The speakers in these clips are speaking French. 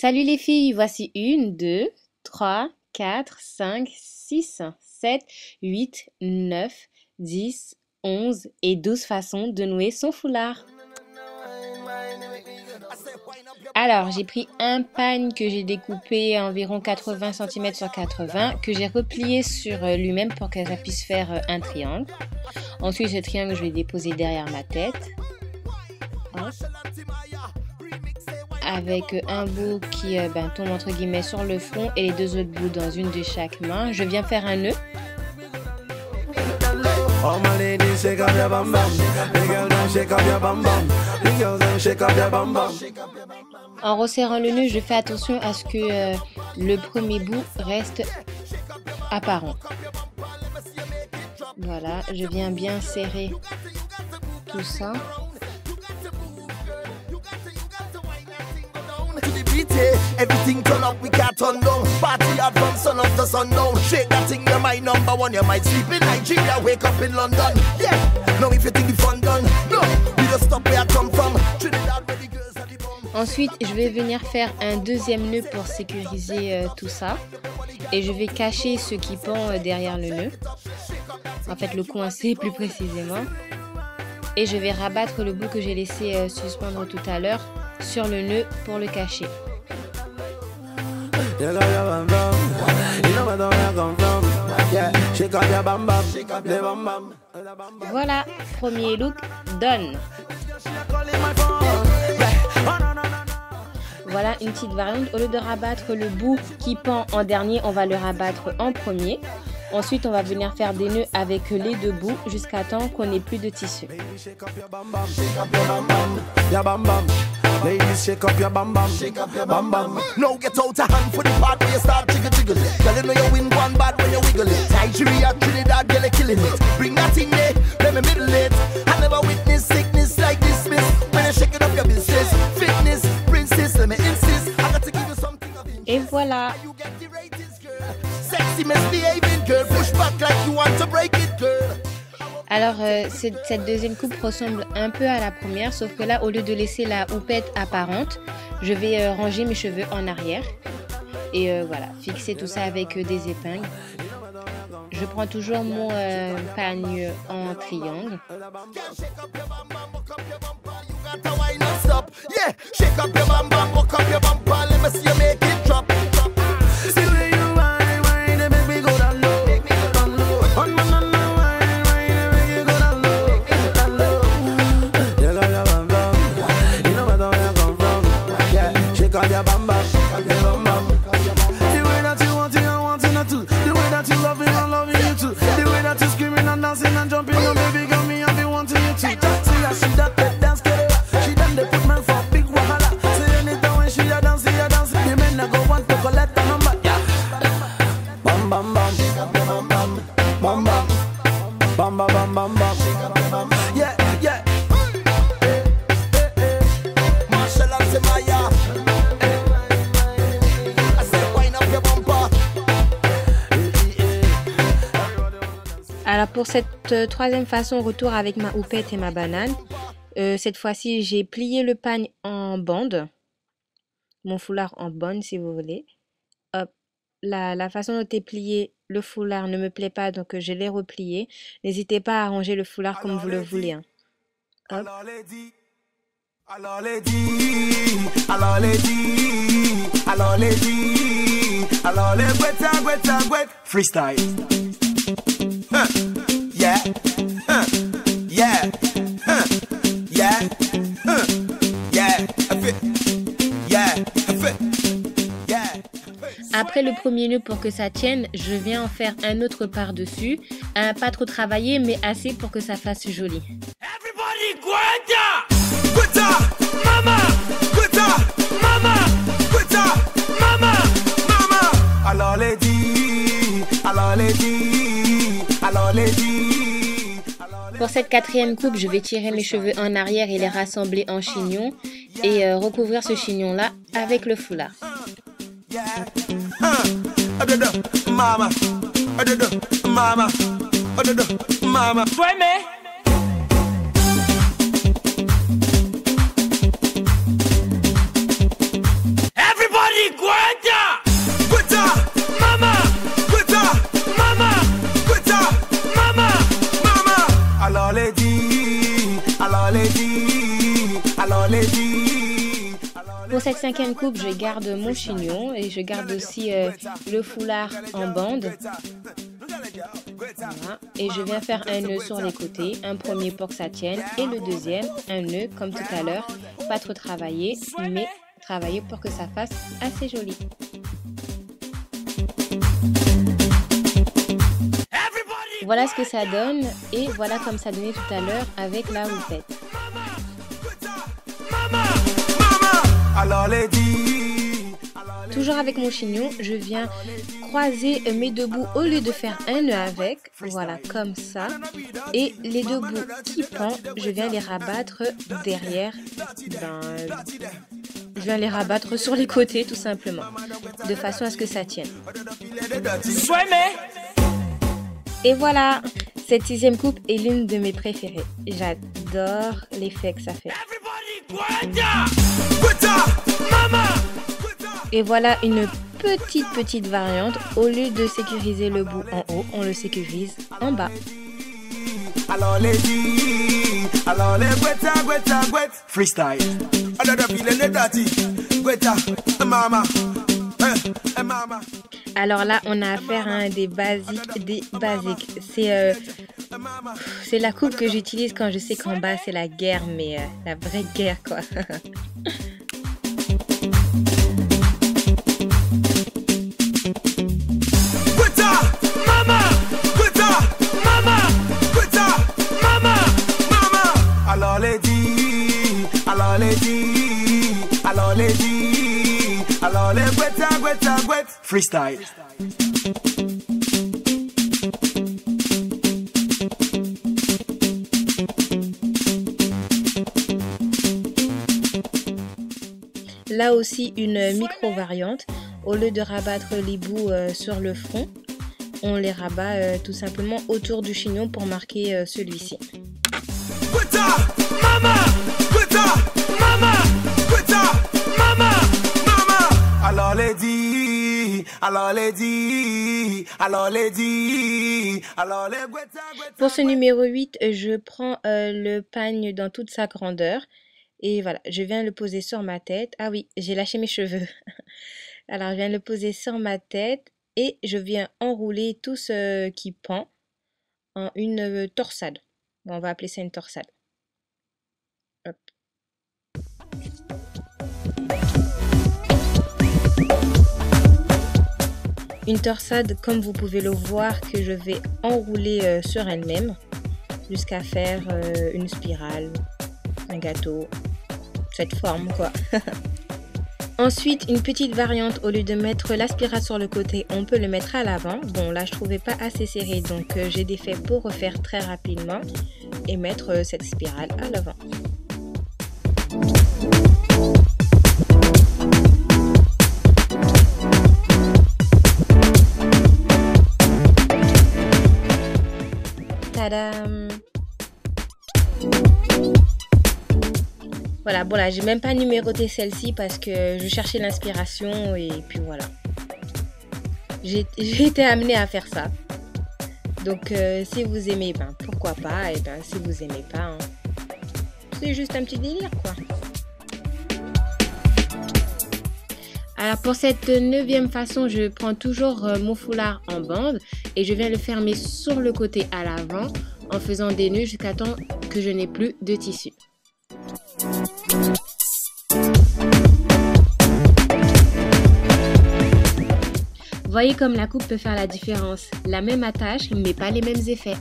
Salut les filles, voici 1, 2, 3, 4, 5, 6, 7, 8, 9, 10, 11 et 12 façons de nouer son foulard. Alors, j'ai pris un pagne que j'ai découpé à environ 80 cm sur 80, que j'ai replié sur lui-même pour que ça puisse faire un triangle. Ensuite, ce triangle, je vais le déposer derrière ma tête. Avec un bout qui tombe entre guillemets sur le front et les deux autres bouts dans une de chaque main. Je viens faire un nœud. En resserrant le nœud, je fais attention à ce que le premier bout reste apparent. Voilà, je viens bien serrer tout ça. Everything turn up, we can't turn down. Party hard from sun up to sundown. Shake that thing, you're my number one. You might sleep in Nigeria, wake up in London. Yeah, now if you think the fun done, no, we just stop where I come from. Trinidad, where the girls are the bomb. Ensuite, je vais venir faire un deuxième nœud pour sécuriser tout ça. Et je vais cacher ce qui pend derrière le nœud. En fait, le coincer plus précisément. Et je vais rabattre le bout que j'ai laissé suspendre tout à l'heure sur le nœud pour le cacher. Voilà, premier look done. Voilà une petite variante. Au lieu de rabattre le bout qui pend en dernier, on va le rabattre en premier. Ensuite, on va venir faire des nœuds avec les deux bouts jusqu'à temps qu'on n'ait plus de tissu. Ladies, shake up your bam bam, shake up your bam bam. Now get out a hand for the part where you start jiggle jiggle. Girl, you know you win one bad when you wiggle it. Nigeria, Trinidad, girl, you killing it. Bring that thing there, let me middle it. I never witnessed sickness like this, miss. When you shake it up your business, fitness, princess, let me insist. I got to give you something of interest. Et voilà. You get the ratings, girl. Sexy misbehaving, girl. Push back like you want to break it, girl. Alors, cette deuxième coupe ressemble un peu à la première, sauf que là, au lieu de laisser la houppette apparente, je vais ranger mes cheveux en arrière. Et voilà, fixer tout ça avec des épingles. Je prends toujours mon pagne en triangle. Alors pour cette troisième façon, retour avec ma houppette et ma banane. Cette fois-ci, j'ai plié le pagne en bande. Mon foulard en bande si vous voulez. Hop. La façon dont est plié le foulard ne me plaît pas, donc je l'ai replié. N'hésitez pas à arranger le foulard comme vous le voulez. Hein. Hop. Freestyle. Yeah, yeah, yeah, yeah, yeah. Après le premier nœud, pour que ça tienne, je viens en faire un autre par-dessus. Pas trop travaillé, mais assez pour que ça fasse joli. Everybody, Gwenda! Mama! Gwenda! Mama! Gwenda! Mama! Mama! Alors les dit, alors les dit, alors les dit. Pour cette quatrième coupe, je vais tirer mes cheveux en arrière et les rassembler en chignon et recouvrir ce chignon-là avec le foulard. Mama, mama, mama. Everybody Pour cette cinquième coupe, je garde mon chignon et je garde aussi le foulard en bande. Voilà. Et je viens faire un nœud sur les côtés, un premier pour que ça tienne et le deuxième, un nœud comme tout à l'heure, pas trop travaillé, mais travailler pour que ça fasse assez joli. Voilà ce que ça donne et voilà comme ça donnait tout à l'heure avec la houppette. Toujours avec mon chignon, je viens croiser mes deux bouts au lieu de faire un nœud avec, voilà comme ça. Et les deux bouts qui pendent, je viens les rabattre derrière, je viens les rabattre sur les côtés tout simplement, de façon à ce que ça tienne. Et voilà, cette sixième coupe est l'une de mes préférées. J'adore l'effet que ça fait. Et voilà une petite variante. Au lieu de sécuriser le bout en haut, on le sécurise en bas. Freestyle. Alors là, on a affaire à un des basiques. C'est la coupe que j'utilise quand je sais qu'en bas c'est la guerre, mais la vraie guerre quoi. Freestyle. Là aussi une micro-variante. Au lieu de rabattre les bouts sur le front, on les rabat tout simplement autour du chignon pour marquer celui-ci. Pour ce numéro 8, je prends le pagne dans toute sa grandeur et voilà, je viens le poser sur ma tête. Ah oui, j'ai lâché mes cheveux. Alors, je viens le poser sur ma tête et je viens enrouler tout ce qui pend en une torsade. Bon, on va appeler ça une torsade. Hop. Une torsade, comme vous pouvez le voir, que je vais enrouler sur elle-même jusqu'à faire une spirale, un gâteau, cette forme quoi. Ensuite, une petite variante, au lieu de mettre la spirale sur le côté, on peut le mettre à l'avant. Bon, là, je trouvais pas assez serré, donc j'ai défait pour refaire très rapidement et mettre cette spirale à l'avant. Tadam! Voilà, bon là, j'ai même pas numéroté celle-ci parce que je cherchais l'inspiration et puis voilà. J'ai été amenée à faire ça. Donc si vous aimez, ben pourquoi pas, et ben si vous aimez pas, hein, c'est juste un petit délire quoi. Alors pour cette 9e façon, je prends toujours mon foulard en bande et je viens le fermer sur le côté à l'avant en faisant des nœuds jusqu'à temps que je n'ai plus de tissu. Voyez comme la coupe peut faire la différence. La même attache, mais pas les mêmes effets.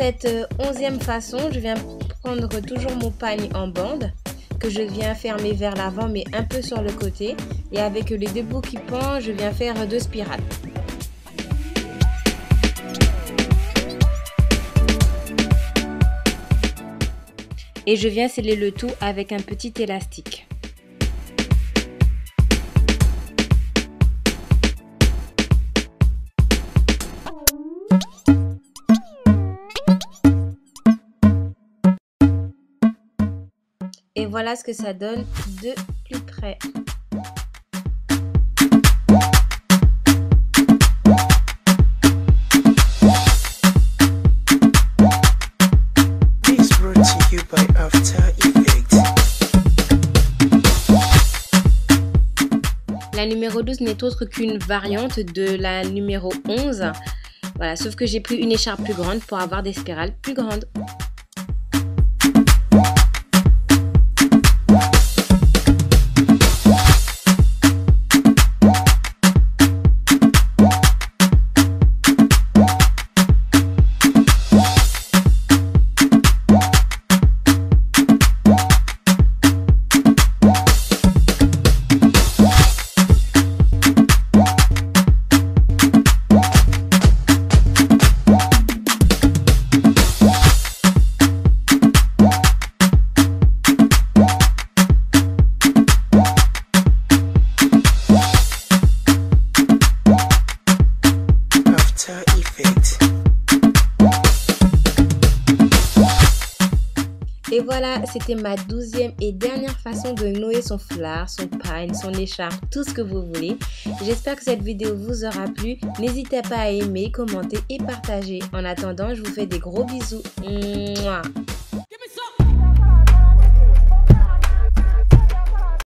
cette 11e façon, je viens prendre toujours mon pagne en bande que je viens fermer vers l'avant mais un peu sur le côté, et avec les deux bouts qui pendent, je viens faire 2 spirales. Et je viens sceller le tout avec un petit élastique. Et voilà ce que ça donne de plus près. La numéro 12 n'est autre qu'une variante de la numéro 11. Voilà, sauf que j'ai pris une écharpe plus grande pour avoir des spirales plus grandes. Et voilà, c'était ma 12e et dernière façon de nouer son foulard, son pagne, son écharpe, tout ce que vous voulez. J'espère que cette vidéo vous aura plu. N'hésitez pas à aimer, commenter et partager. En attendant, je vous fais des gros bisous. Mouah.